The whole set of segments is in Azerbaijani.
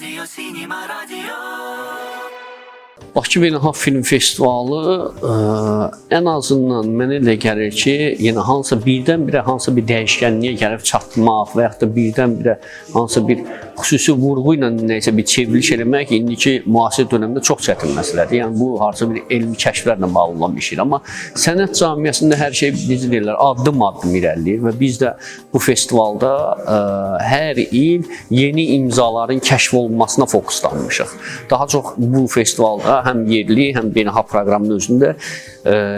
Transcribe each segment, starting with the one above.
Radio Sinema Radio. Bakı Beynəlxalq Film Festivalı ən azından mənə elə gəlir ki, yəni hansısa birdən-birə hansısa bir dəyişkənliyə gəlib çatmaq və yaxud da birdən-birə hansısa bir xüsusi vurğu ilə nəyisə bir çevriliş eləmək indiki müasir dövrdə çox çətin məsələdir. Yəni bu harca bir elmi kəşflərlə bağlı olan bir şeydir. Amma sənət cəmiyyətində hər şey necə deyirlər, addım-addım irəliləyir və biz də bu festivalda hər il yeni imzaların kəşf olunmasına fokuslanmışıq. Daha çox bu festivalda həm yerli, həm beynəlxalq proqramın özündə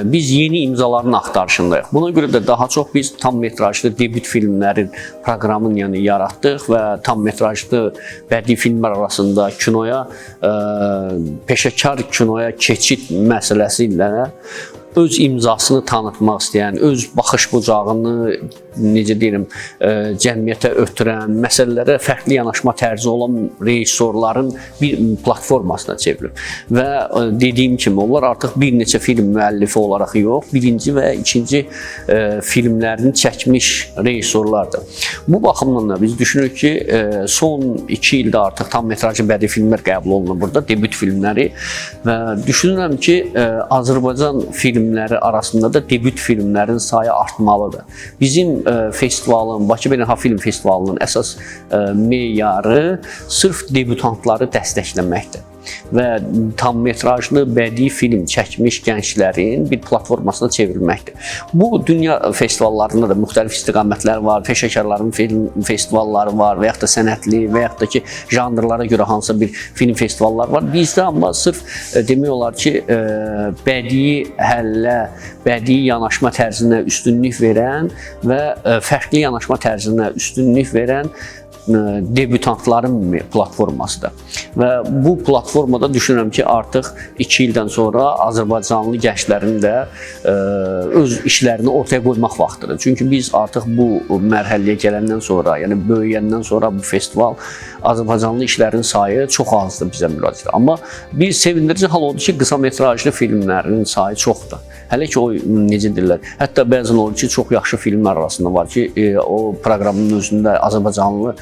biz yeni imzaların axtarışındayıq. Buna görə də daha çox biz tam metrajlı debüt filmlərin proqramını yəni yaratdıq və tam metrajlı bədii filmlər arasında kinoya, peşəkar kinoya keçid məsələsi ilə öz imzasını tanıtmaq istəyən, öz baxış bucağını, necə deyirəm, cəmiyyətə ötürən, məsələlərə fərqli yanaşma tərzi olan rejissorların bir platformasına çevrilib. Və dediyim kimi, onlar artıq bir neçə film müəllifi olaraq yox, birinci və ikinci filmlərini çəkmiş rejissorlardır. Bu baxımdan da biz düşünürük ki, son 2 ildə artıq tam metrajlı bədii filmlər qəbul olunur burada, debüt filmləri və düşünürəm ki, Azərbaycan filmləri arasında da debüt filmlərin sayı artmalıdır. Bizim festivalın, Bakı Beynəlxalq Film Festivalının əsas meyarı sırf debütantları dəstəkləməkdir və tam metrajlı bədii film çəkmiş gənclərin bir platformasına çevrilməkdir. Bu dünya festivallarında da müxtəlif istiqamətlər var, peşəkarların film festivalları var və yaxud da sənətli və yaxud da ki, janrlara görə hansısa bir film festivalları var. Bizdə amma sırf demək olar ki, bədii həllə, bədii yanaşma tərzinə üstünlük verən və fərqli yanaşma tərzinə üstünlük verən debütantların platformasıdır. Və bu platformada düşünürəm ki, artıq 2 ildən sonra Azərbaycanlı gənclərin də öz işlərini ortaya qoymaq vaxtıdır. Çünki biz artıq bu mərhələyə gələndən sonra, yəni böyüyəndən sonra bu festival Azərbaycanlı işlərin sayı çox azdır bizə müraciət. Amma bir sevindirici hal odur ki, qısa metrajlı filmlərin sayı çoxdur. Hələ ki, o necə deyirlər, hətta bəzən olur ki, çox yaxşı filmlər arasında var ki, o proqramın özündə Azərbaycanlı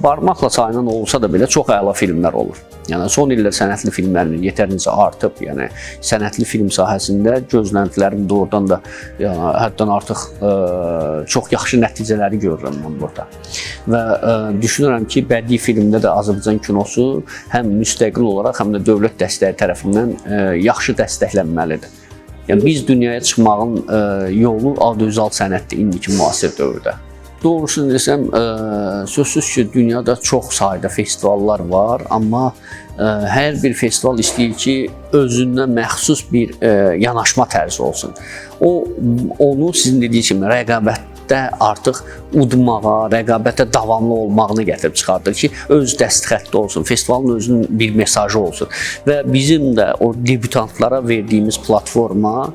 barmaqla sayılan olsa da belə çox əla filmlər olur. Yəni son illər sənətli filmlərin yetərincə artıb, yəni sənətli film sahəsində gözləntilərim doğrudan da həddən artıq çox yaxşı nəticələri görürəm mən burada. Və düşünürəm ki, bədii filmdə də Azərbaycan kinosu həm müstəqil olaraq, həm də dövlət dəstəyi tərəfindən yaxşı dəstəklənməlidir. Yəni biz dünyaya çıxmağın yolu audiovizual sənətdir indiki müasir dövrdə. Doğrusunu desəm, sözsüz ki, dünyada çox sayda festivallar var, amma hər bir festival istəyir ki, özündən məxsus bir yanaşma tərzi olsun. Onu sizin dediyiniz kimi rəqabətdə artıq udmağa, rəqabətə davamlı olmağını gətirib çıxardır ki, öz dəstxətti olsun, festivalın özünün bir mesajı olsun. Və bizim də o debütantlara verdiyimiz platforma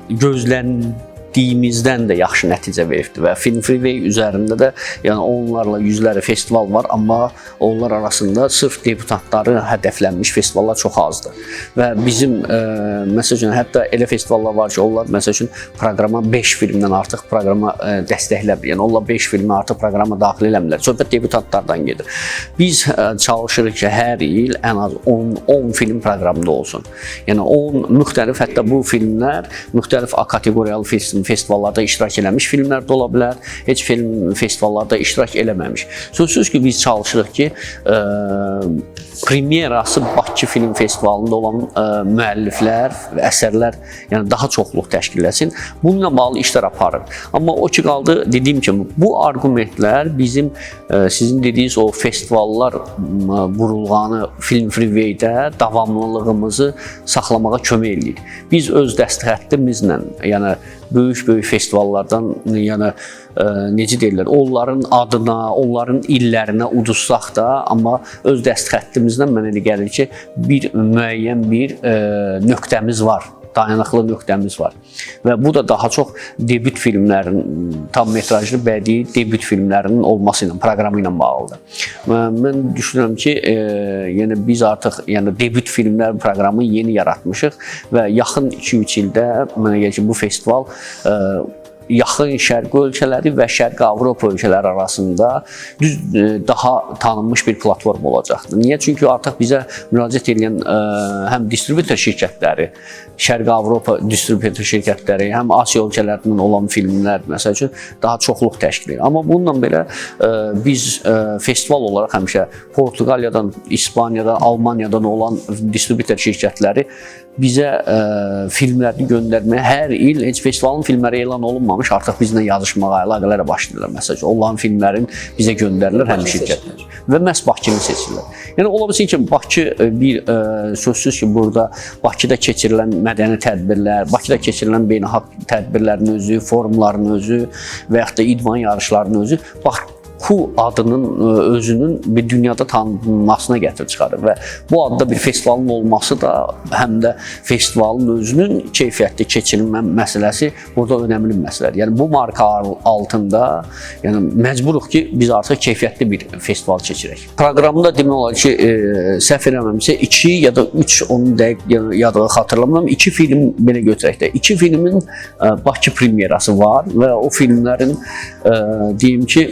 gözləndiyimizdən də yaxşı nəticə verdi və Film Freeway üzərində də yəni onlarla yüzlərlə festival var, amma onlar arasında sırf debütantları hədəflənmiş festivallar çox azdır. Və bizim məsəl üçün hətta elə festivallar var ki, onlar məsəl üçün proqrama 5 filmdən artıq proqrama dəstəkləmir. Yəni onlar 5 filmi artıq proqrama daxil eləmirlər. Söhbət debütantlardan gedir. Biz çalışırıq ki, hər il ən az 10 film proqramında olsun. Yəni 10 müxtəlif, hətta bu filmlər müxtəlif kateqoriyalı festivallarda iştirak eləmiş filmlər də ola bilər, heç film festivallarda iştirak eləməmiş. Sözsüz ki, biz çalışırıq ki, premyerası Bakı Film Festivalında olan müəlliflər və əsərlər yəni daha çoxluq təşkil etsin. Bununla bağlı işlər aparır. Amma o ki qaldı, dediyim kimi, bu arqumentlər bizim sizin dediyiniz o festivallar burulğanı Film Freeway-də davamlılığımızı saxlamağa kömək edir. Biz öz dəstəxəttimizlə, yəni böyük festivallardan, yəni necə deyirlər, onların adına, onların illərinə uduzsaq da, amma öz dəstəxəttimizdən mənə elə gəlir ki, bir müəyyən bir nöqtəmiz var. Dayanıqlı nöqtəmiz var. Və bu da daha çox debüt filmlərin, tam metrajlı bədii debüt filmlərinin olması ilə, proqramı ilə bağlıdır. Mən düşünürəm ki, yəni biz artıq debüt filmlər proqramı yeni yaratmışıq və yaxın 2-3 ildə mənə gəlir ki, bu festival Yaxın Şərq ölkələri və Şərqi Avropa ölkələri arasında daha tanınmış bir platform olacaqdır. Niyə? Çünki artıq bizə müraciət edən həm distributor şirkətləri, Şərqi Avropa distributor şirkətləri, həm Asiya ölkələrindən olan filmlər məsəl üçün daha çoxluq təşkil edir. Amma bununla belə biz festival olaraq həmişə Portuqaliyadan, İspaniyadan, Almaniyadan olan distributor şirkətləri bizə filmlərini göndərməyə hər il heç festivalın filmləri elan olunmamış artıq bizlə yazışmağa, əlaqələrə başlayırlar. Məsələn, onların filmlərin bizə göndərilir həmin şirkətlər və məhz Bakını seçirlər. Yəni ola bilsin ki, Bakı bir sözsüz ki, burada Bakıda keçirilən mədəni tədbirlər, Bakıda keçirilən beynəlxalq tədbirlərin özü, forumların özü və yaxud da idman yarışlarının özü Baku adının özünün bir dünyada tanınmasına gətirib çıxarır və bu adda bir festivalın olması da həm də festivalın özünün keyfiyyətli keçirilmə məsələsi burada önəmli bir məsələdir. Yəni bu marka altında yəni məcburuq ki, biz artıq keyfiyyətli bir festival keçirək. Proqramda demək olar ki, səhv eləməmsə 2 ya da 3 onun dəqiq yadığı xatırlamıram. 2 film belə götürək də. 2 filmin Bakı premyerası var və o filmlərin deyim ki,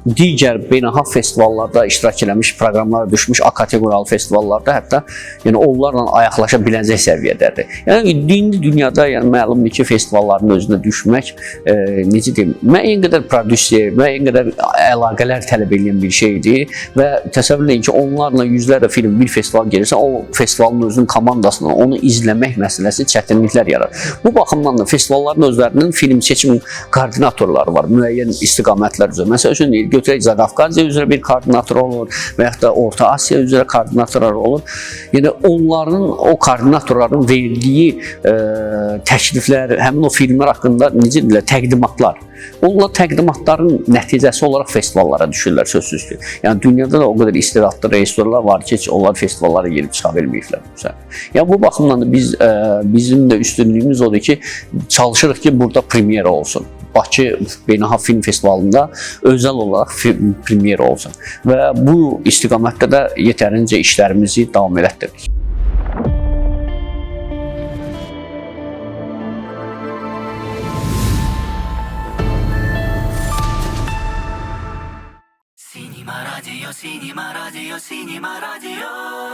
digər beynəlxalq festivallarda iştirak eləmiş, proqramlara düşmüş A-kateqoriyalı festivallarda hətta yəni onlarla ayaqlaşa biləcək səviyyədədir. Yəni dini dünyada yəni məlumdur ki, festivalların özünə düşmək necə deyim, müəyyən qədər prodüser, müəyyən qədər əlaqələr tələb edən bir şeydir və təsəvvür edin ki, onlarla yüzlərlə film bir festival gəlirsə, o festivalın özünün komandasına onu izləmək məsələsi çətinliklər yaradır. Bu baxımdan da festivalların özlərinin film seçim koordinatorları var, müəyyən istiqamətlər üzrə. Məsəl üçün götürək Zaqafqaziya üzrə bir koordinator olur və yaxud da Orta Asiya üzrə koordinatorlar olur. Yəni onların, o koordinatorların verdiyi təkliflər, həmin o filmlər haqqında necə deyirlər, təqdimatlar. Onlar təqdimatların nəticəsi olaraq festivallara düşürlər sözsüz ki. Yəni dünyada da o qədər istedadlı rejissorlar var ki, onlar festivallara gelib çıxa bilməyiblər. Yəni bu baxımdan da bizim də üstünlüyümüz odur ki, çalışırıq ki, burada premyera olsun. Bakı Beynəlxalq Film Festivalında özəl olaraq premyera olsun və bu istiqamətdə də yetərincə işlərimizi davam elətdiririk. Cinema Radio, Cinema Radio, Cinema Radio.